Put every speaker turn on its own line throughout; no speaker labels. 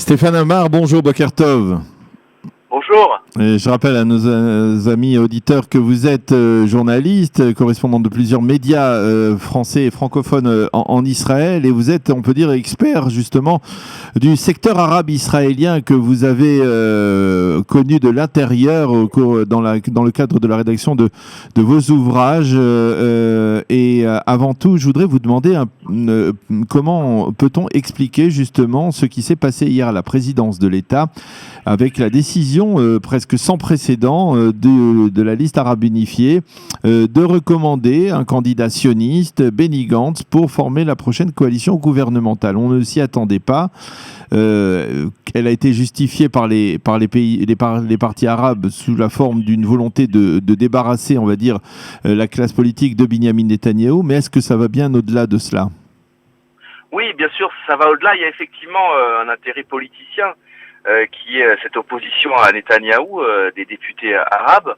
Stéphane Amar, bonjour Boker Tov.
Bonjour.
Et je rappelle à nos amis auditeurs que vous êtes journaliste, correspondant de plusieurs médias français et francophones en Israël, et vous êtes, on peut dire, expert justement du secteur arabe israélien que vous avez connu de l'intérieur dans le cadre de la rédaction de vos ouvrages. Et avant tout, je voudrais vous demander comment peut-on expliquer justement ce qui s'est passé hier à la présidence de l'État avec la décision presque sans précédent de la liste arabe unifiée de recommander un candidat sioniste, Benny Gantz, pour former la prochaine coalition gouvernementale. On ne s'y attendait pas. Elle a été justifiée par les partis arabes sous la forme d'une volonté de débarrasser, on va dire, la classe politique de Binyamin Netanyahou. Mais est-ce que ça va bien au-delà de cela ?
Oui, bien sûr, ça va au-delà. Il y a effectivement un intérêt politicien qui est cette opposition à Netanyahou des députés arabes.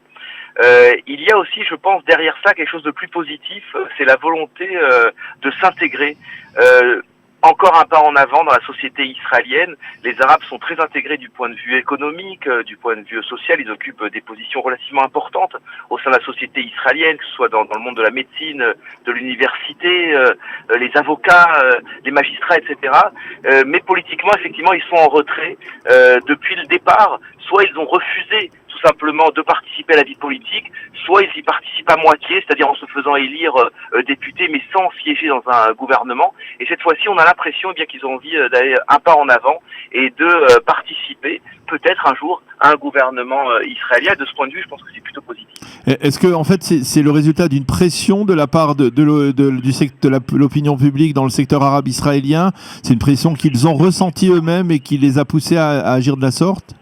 Il y a aussi, je pense, derrière ça quelque chose de plus positif, c'est la volonté de s'intégrer. Encore un pas en avant dans la société israélienne. Les Arabes sont très intégrés du point de vue économique, du point de vue social. Ils occupent des positions relativement importantes au sein de la société israélienne, que ce soit dans le monde de la médecine, de l'université, les avocats, les magistrats, etc. Mais politiquement, effectivement, ils sont en retrait depuis le départ. Soit ils ont refusé tout simplement de participer à la vie politique, soit ils y participent à moitié, c'est-à-dire en se faisant élire député, mais sans siéger dans un gouvernement. Et cette fois-ci, on a l'impression bien qu'ils ont envie d'aller un pas en avant et de participer peut-être un jour à un gouvernement israélien. De ce point de vue, je pense que c'est plutôt positif.
Est-ce que en fait c'est le résultat d'une pression de la part de l'opinion publique dans le secteur arabe israélien ? C'est une pression qu'ils ont ressentie eux-mêmes et qui les a poussés à agir de la sorte ?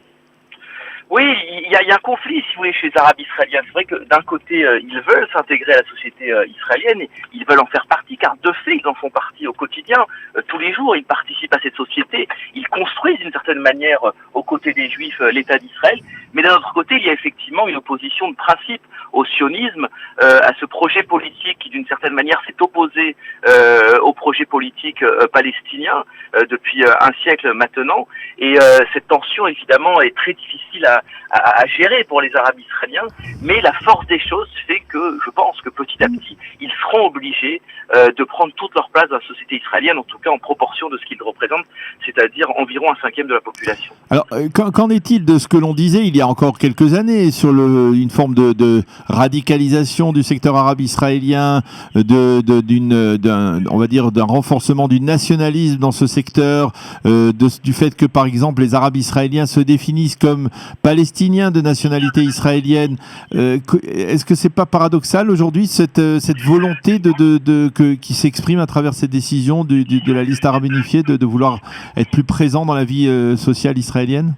Oui, il y a un conflit, si vous voulez, chez les Arabes israéliens. C'est vrai que d'un côté, ils veulent s'intégrer à la société israélienne, et ils veulent en faire partie, car de fait, ils en font partie au quotidien. Tous les jours, ils participent à cette société. Ils construisent d'une certaine manière, aux côtés des Juifs, l'État d'Israël. Mais d'un autre côté, il y a effectivement une opposition de principe au sionisme, à ce projet politique qui, d'une certaine manière, s'est opposé au projet politique palestinien depuis un siècle maintenant. Et cette tension, évidemment, est très difficile à gérer pour les Arabes israéliens, mais la force des choses fait que je pense que petit à petit, ils seront obligés de prendre toute leur place dans la société israélienne, en tout cas en proportion de ce qu'ils représentent, c'est-à-dire environ 1/5 de la population.
Alors, qu'en est-il de ce que l'on disait il y a encore quelques années sur une forme de radicalisation du secteur arabe israélien, on va dire d'un renforcement du nationalisme dans ce secteur, du fait que par exemple les Arabes israéliens se définissent comme palestiniens de nationalité israélienne. Est-ce que c'est pas paradoxal aujourd'hui cette volonté qui s'exprime à travers cette décision de la liste arabe unifiée de vouloir être plus présent dans la vie sociale israélienne ?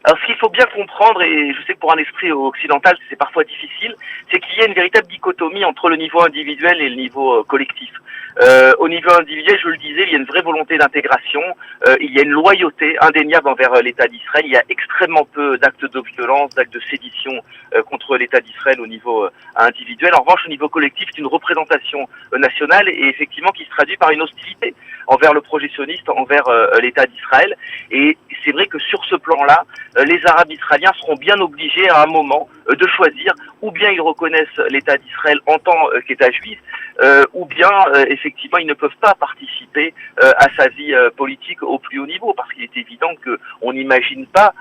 Alors ce qu'il faut bien comprendre, et je sais que pour un esprit occidental c'est parfois difficile, c'est qu'il y a une véritable dichotomie entre le niveau individuel et le niveau collectif. Au niveau individuel, je le disais, il y a une vraie volonté d'intégration, il y a une loyauté indéniable envers l'État d'Israël, il y a extrêmement peu d'actes de violence, d'actes de sédition contre l'État d'Israël au niveau individuel. En revanche, au niveau collectif, c'est une représentation nationale et effectivement qui se traduit par une hostilité envers le projet sioniste, envers l'État d'Israël. Et c'est vrai que sur ce plan-là, les Arabes israéliens seront bien obligés à un moment de choisir, ou bien ils reconnaissent l'État d'Israël en tant qu'État juif, ou bien effectivement ils ne peuvent pas participer à sa vie politique au plus haut niveau, parce qu'il est évident qu'on n'imagine pas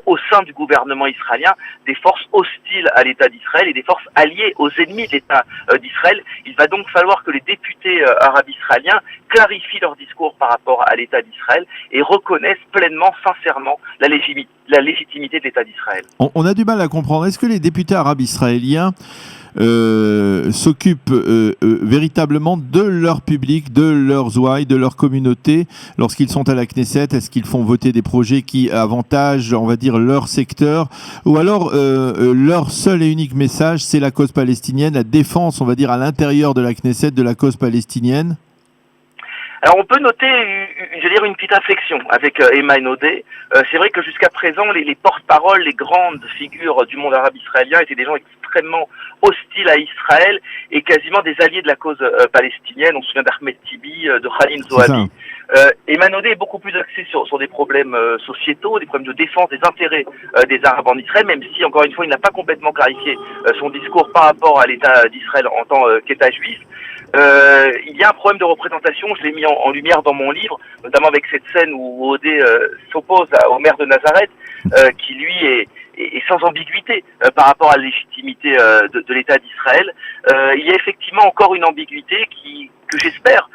au sein du gouvernement israélien des forces hostiles à l'État d'Israël et des forces alliées aux ennemis de l'État d'Israël. Il va donc falloir que les députés arabes israéliens clarifient leur discours par rapport à l'État d'Israël et reconnaissent pleinement, sincèrement la légitimité de l'État d'Israël.
On a du mal à comprendre. Est-ce que les députés arabes israéliens s'occupent véritablement de leur public, de leurs ouailles, de leur communauté lorsqu'ils sont à la Knesset? Est-ce qu'ils font voter des projets qui avantagent, on va dire, leur secteur? Ou alors leur seul et unique message, c'est la cause palestinienne, la défense, on va dire, à l'intérieur de la Knesset de la cause palestinienne?
Alors on peut noter, une petite inflexion avec Ayman Odeh. C'est vrai que jusqu'à présent, les porte-paroles, les grandes figures du monde arabe israélien étaient des gens extrêmement hostiles à Israël et quasiment des alliés de la cause palestinienne. On se souvient d'Ahmed Tibi, de Khalil Zohabi, Ayman Odeh est beaucoup plus axé sur des problèmes sociétaux, des problèmes de défense des intérêts des Arabes en Israël, même si, encore une fois, il n'a pas complètement clarifié son discours par rapport à l'État d'Israël en tant qu'État juif. Il y a un problème de représentation, je l'ai mis en lumière dans mon livre, notamment avec cette scène où Odeh s'oppose au maire de Nazareth, qui lui est sans ambiguïté par rapport à la légitimité de l'État d'Israël. Il y a effectivement encore une ambiguïté que j'espère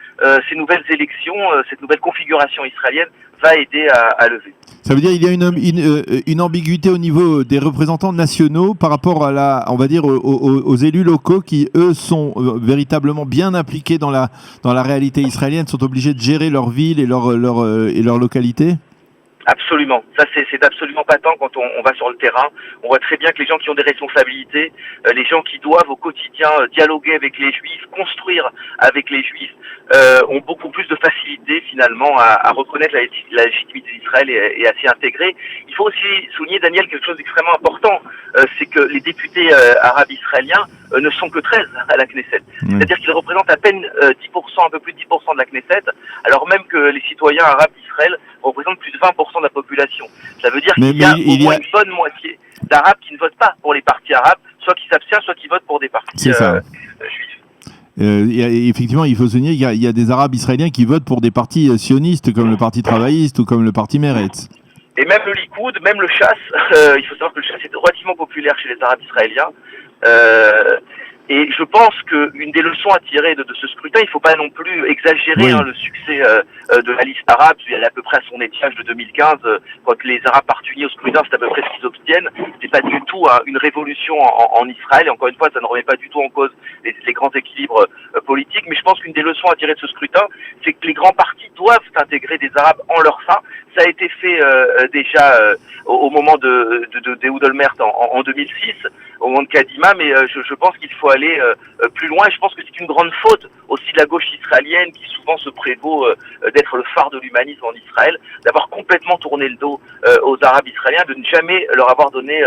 ces nouvelles élections, cette nouvelle configuration israélienne va aider à lever.
Ça veut dire qu'il y a une ambiguïté au niveau des représentants nationaux par rapport à on va dire aux élus locaux qui, eux, sont véritablement bien impliqués dans la réalité israélienne, sont obligés de gérer leur ville et leur localité.
Absolument. Ça, c'est absolument patent quand on va sur le terrain. On voit très bien que les gens qui ont des responsabilités, les gens qui doivent au quotidien dialoguer avec les Juifs, construire avec les Juifs, ont beaucoup plus de facilité finalement à reconnaître la légitimité d'Israël et à s'y intégrer. Il faut aussi souligner, Daniel, quelque chose d'extrêmement important, c'est que les députés arabes israéliens ne sont que 13 à la Knesset. C'est-à-dire qu'ils représentent à peine 10%, un peu plus de 10% de la Knesset, alors même que les citoyens arabes d'Israël représentent plus de 20% de la population. Ça veut dire qu'il y a au moins une bonne moitié d'Arabes qui ne votent pas pour les partis arabes, soit qui s'abstiennent, soit qui votent pour des partis juifs.
Effectivement, il faut souligner qu'il y a des Arabes israéliens qui votent pour des partis sionistes, comme le Parti travailliste ou comme le Parti Meretz.
Et même le Likoud, même le Chass, il faut savoir que le Chass est relativement populaire chez les Arabes israéliens. Et je pense qu'une des leçons à tirer de ce scrutin, il ne faut pas non plus exagérer le succès de la liste arabe. Elle est à peu près à son étiage de 2015, quand les Arabes partent unis au scrutin, c'est à peu près ce qu'ils obtiennent. C'est pas du tout une révolution en Israël. Et encore une fois, ça ne remet pas du tout en cause les grands équilibres politiques. Mais je pense qu'une des leçons à tirer de ce scrutin, c'est que les grands partis doivent intégrer des Arabes en leur sein. Ça a été fait déjà au moment d'Ehud Olmert en 2006, au moment de Kadima, mais je pense qu'il faut aller plus loin. Et je pense que c'est une grande faute aussi de la gauche israélienne, qui souvent se prévaut d'être le phare de l'humanisme en Israël, d'avoir complètement tourné le dos aux Arabes israéliens, de ne jamais leur avoir donné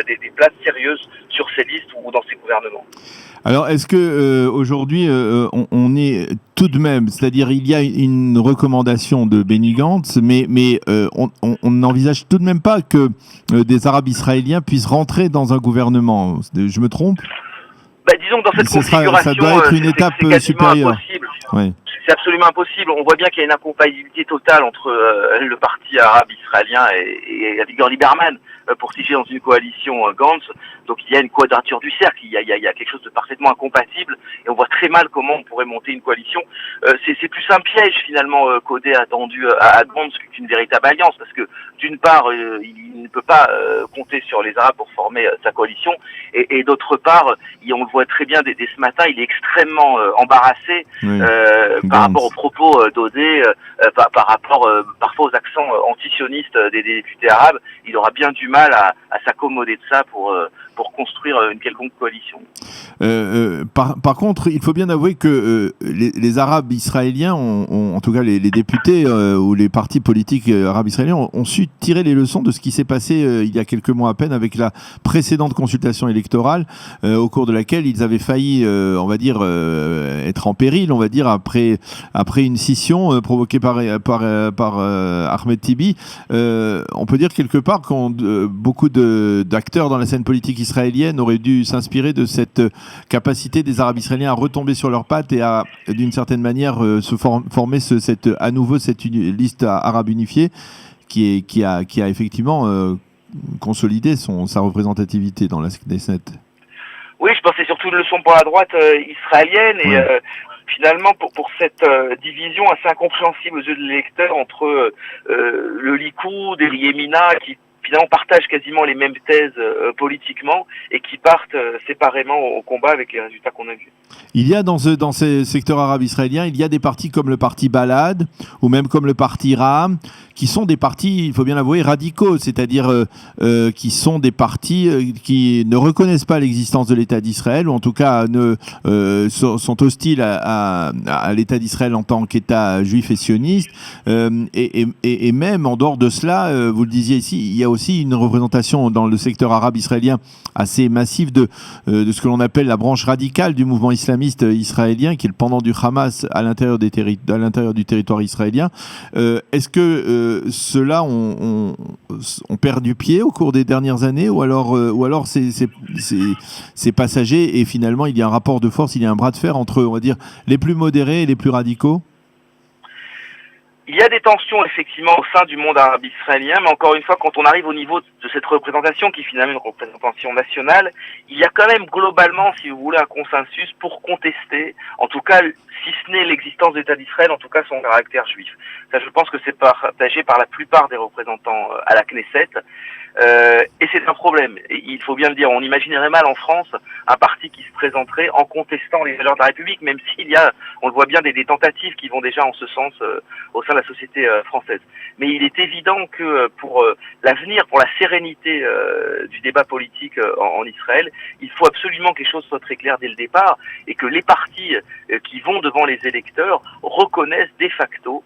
des places sérieuses sur ces listes ou dans ces gouvernements.
Alors, est-ce que aujourd'hui, on est tout de même, c'est-à-dire il y a une recommandation de Benny Gantz, mais on n'envisage tout de même pas que des Arabes israéliens puissent rentrer dans un gouvernement. Je me trompe ?
Disons que dans cette configuration,
ça doit être une étape supérieure.
Oui. C'est absolument impossible. On voit bien qu'il y a une incompatibilité totale entre le parti arabe israélien et Avigdor Lieberman pour siéger dans une coalition Gantz. Donc il y a une quadrature du cercle, il y a quelque chose de parfaitement incompatible et on voit très mal comment on pourrait monter une coalition. C'est plus un piège finalement qu'Odeh a tendu à Gantz qu'une véritable alliance, parce que d'une part il ne peut pas compter sur les Arabes pour former sa coalition et d'autre part on le voit très bien dès ce matin, il est extrêmement embarrassé par rapport aux propos d'Odeh, par rapport parfois aux accents antisionistes des députés arabes. Il aura bien du mal à s'accommoder de ça pour construire une quelconque coalition.
Par contre, il faut bien avouer que les Arabes israéliens, en tout cas les députés ou les partis politiques arabes israéliens, ont su tirer les leçons de ce qui s'est passé il y a quelques mois à peine avec la précédente consultation électorale, au cours de laquelle ils avaient failli, on va dire, être en péril, on va dire, après une scission provoquée par Ahmed Tibi. On peut dire quelque part que beaucoup d'acteurs dans la scène politique israélienne auraient dû s'inspirer de cette capacité des Arabes israéliens à retomber sur leurs pattes et à, d'une certaine manière, former à nouveau cette liste arabe unifiée qui a effectivement consolidé sa représentativité dans la Knesset.
Oui, je pense que c'est surtout une leçon pour la droite israélienne et finalement pour cette division assez incompréhensible aux yeux de l'électeur entre le Likoud et l'Yémina qui finalement partagent quasiment les mêmes thèses politiquement et qui partent séparément au combat avec les résultats qu'on a vus.
Il y a dans ces secteurs arabes israéliens, il y a des partis comme le parti Balad ou même comme le parti Ram qui sont des partis, il faut bien l'avouer, radicaux, c'est-à-dire qui sont des partis qui ne reconnaissent pas l'existence de l'État d'Israël, ou en tout cas sont hostiles à l'État d'Israël en tant qu'État juif et sioniste. Et même en dehors de cela, vous le disiez ici, il y a aussi une représentation dans le secteur arabe israélien assez massive de ce que l'on appelle la branche radicale du mouvement islamiste israélien, qui est le pendant du Hamas à l'intérieur du territoire israélien. Est-ce que ceux-là ont perdu du pied au cours des dernières années, ou alors c'est passager et finalement il y a un rapport de force, il y a un bras de fer entre, on va dire, les plus modérés et les plus radicaux?
Il y a des tensions effectivement au sein du monde arabe israélien, mais encore une fois, quand on arrive au niveau de cette représentation qui est finalement une représentation nationale, il y a quand même globalement, si vous voulez, un consensus pour contester, en tout cas, si ce n'est l'existence de l'État d'Israël, en tout cas son caractère juif. Ça, je pense que c'est partagé par la plupart des représentants à la Knesset. Et c'est un problème. Et il faut bien le dire, on imaginerait mal en France un parti qui se présenterait en contestant les valeurs de la République, même s'il y a, on le voit bien, des tentatives qui vont déjà en ce sens au sein de la société française. Mais il est évident que pour l'avenir, pour la sérénité du débat politique en Israël, il faut absolument que les choses soient très claires dès le départ, et que les partis qui vont devant les électeurs reconnaissent de facto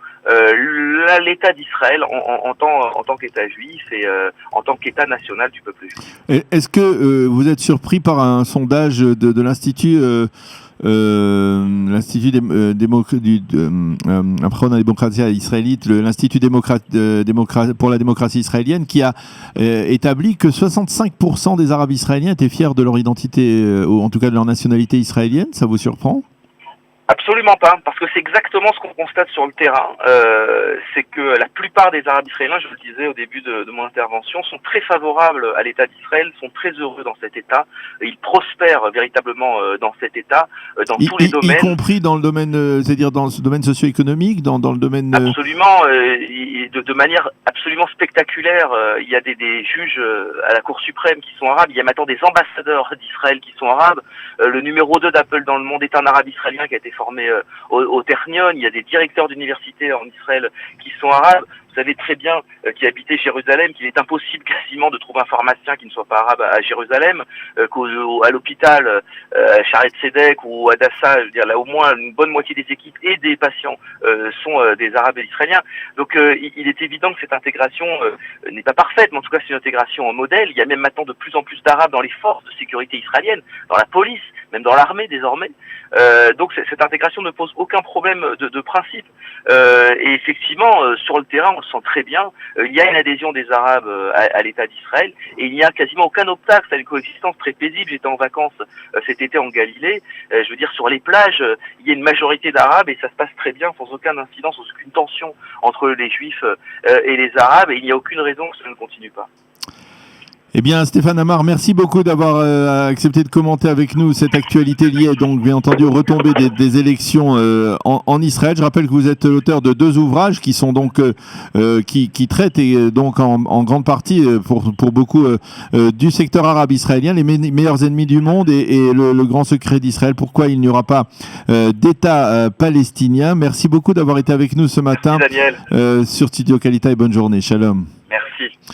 l'État d'Israël en tant qu'État juif et en tant qu'État national du peuple juif.
Est-ce que vous êtes surpris par un sondage de l'Institut après on a la démocratie israélite, l'Institut pour la démocratie israélienne, qui a établi que 65% des Arabes israéliens étaient fiers de leur identité, ou en tout cas de leur nationalité israélienne? Ça vous surprend?
Absolument pas, parce que c'est exactement ce qu'on constate sur le terrain. C'est que la plupart des Arabes israéliens, je le disais au début de mon intervention, sont très favorables à l'État d'Israël, sont très heureux dans cet État. Ils prospèrent véritablement dans cet État, dans tous les domaines.
Y compris dans le domaine, c'est-à-dire dans ce domaine socio-économique, dans le domaine...
Absolument, de manière absolument spectaculaire. Il y a des juges à la Cour suprême qui sont arabes, il y a maintenant des ambassadeurs d'Israël qui sont arabes. Le numéro 2 d'Apple dans le monde est un arabe israélien qui a été formé au Ternion. Il y a des directeurs d'université en Israël qui sont arabes. Vous savez très bien qui habitait Jérusalem qu'il est impossible quasiment de trouver un pharmacien qui ne soit pas arabe à Jérusalem, qu'à l'hôpital, à Sharet Tzedek ou à Dassa, je veux dire, là au moins une bonne moitié des équipes et des patients sont des Arabes israéliens. Donc il est évident que cette intégration n'est pas parfaite, mais en tout cas c'est une intégration en modèle. Il y a même maintenant de plus en plus d'Arabes dans les forces de sécurité israéliennes, dans la police, même dans l'armée désormais. Donc cette intégration ne pose aucun problème de principe. Et effectivement, sur le terrain, on le sent très bien. Il y a une adhésion des Arabes à l'État d'Israël, et il n'y a quasiment aucun obstacle à une coexistence très paisible. J'étais en vacances cet été en Galilée. Je veux dire, sur les plages, il y a une majorité d'Arabes et ça se passe très bien, sans aucun incident, sans aucune tension entre les Juifs et les Arabes. Et il n'y a aucune raison que ça ne continue pas.
Eh bien, Stéphane Amar, merci beaucoup d'avoir accepté de commenter avec nous cette actualité liée, donc bien entendu, aux retombées des élections en Israël. Je rappelle que vous êtes l'auteur de 2 ouvrages qui sont donc qui traitent donc en grande partie pour beaucoup du secteur arabe israélien, les meilleurs ennemis du monde et le grand secret d'Israël. Pourquoi il n'y aura pas d'État palestinien? Merci beaucoup d'avoir été avec nous ce matin.
Merci, Daniel.
Sur Studio Kalita, et bonne journée. Shalom.
Merci.